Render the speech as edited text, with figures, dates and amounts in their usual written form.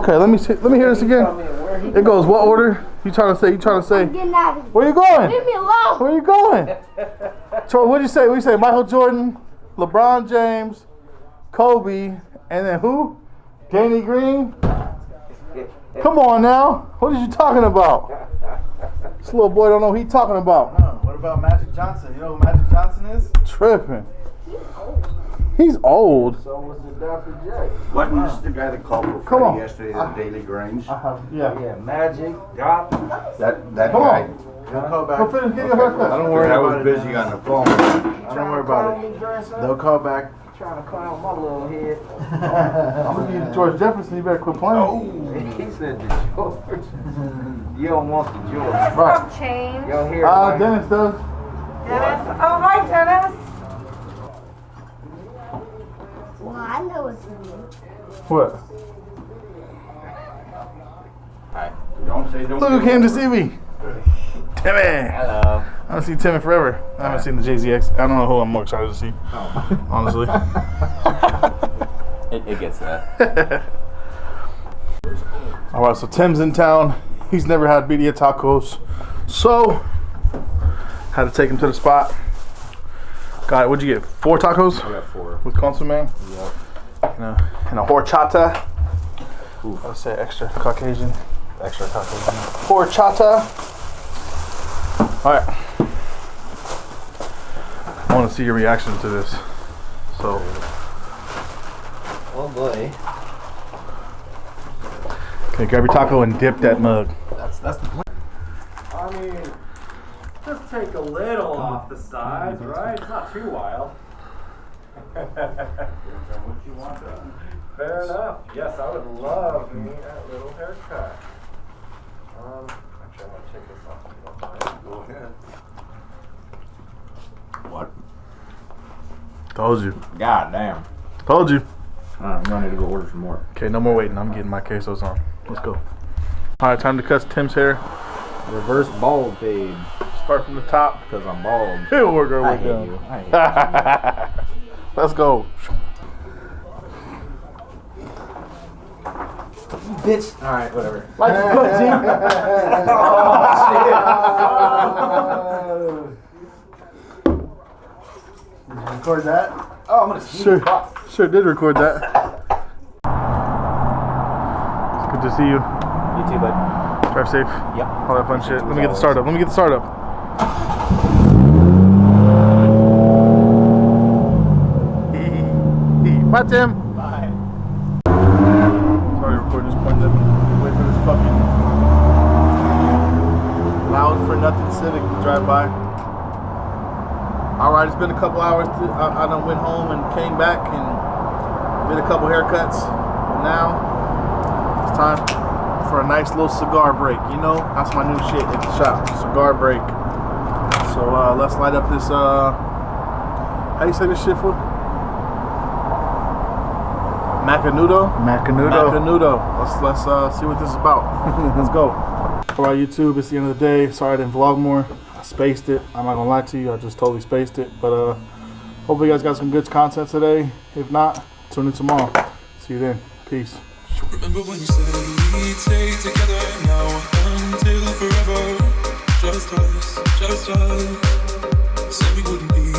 Okay, let me hear this again. It goes what order? You trying to say? I'm getting out of here. Where you going? Leave me alone. Where you going? What'd you say? What you say? Michael Jordan, LeBron James, Kobe, and then who? Danny Green? Come on now. What are you talking about? This little boy don't know what he's talking about. What about Magic Johnson? You know who Magic Johnson is? Tripping. He's old. So was the Dr. J. Wasn't this the guy that called for Freddie yesterday at Daily Grange? Yeah, Magic, Doc. That Come guy. They'll call back. Go finish getting your haircut. Don't worry I about was it. busy on the phone. Don't worry about it. They'll call back. Trying to clown my little head. I'm gonna give you George Jefferson. You better quit playing. He said the George. You don't want the George. Right. Change. Your hair. Dennis does. Dennis. Oh, hi, Dennis. Well, I know it's for you. What? Don't say don't. Look who came to see me. Timmy. Hello. I haven't seen Timmy forever. I haven't seen the JZX. I don't know who I'm more excited to see. Honestly. It gets that. All right, so Tim's in town. He's never had BDA tacos, so had to take him to the spot. Got it. What'd you get? 4 tacos? I got 4. With consomme? Yep. And a horchata. Let's say extra Caucasian. Extra tacos. Horchata. All right. I want to see your reaction to this. So. Oh boy. Okay, grab your taco and dip that mug. That's the plan. I mean, just take a little off the sides, right? It's not too wild. What you want done? Fair enough. Yes, I would love me that little haircut. Actually, I'm gonna take this off. Go ahead. What? Told you. God damn. Told you. I'm gonna need to go order some more. Okay, no more waiting. I'm getting my quesos on. Let's go. All right, time to cut Tim's hair. Reverse bald fade. Start from the top. Because I'm bald. We'll work our I way hate down. you. I hate you. Let's go. Bitch. Alright, whatever. Like the pussy. Did you record that? Oh, I'm gonna sneeze. Sure did record that. It's good to see you. You too, bud. Drive safe. Yep. All that fun shit. Let me get the startup. Bye, Tim. Bye. Sorry, recording this point. Wait for this fucking loud for nothing Civic to drive by. Alright, it's been a couple hours. I done went home and came back and did a couple haircuts. And now it's time for a nice little cigar break. You know, that's my new shit at the shop. Cigar break. So let's light up this. How do you say this shit for? Macanudo? Macanudo. Let's see what this is about. Let's go. Alright, YouTube, it's the end of the day. Sorry I didn't vlog more. I spaced it. I'm not gonna lie to you, I just totally spaced it. But hopefully you guys got some good content today. If not, tune in tomorrow. See you then. Peace. Remember when you said we'd stay together now until forever? Just us. Said we wouldn't be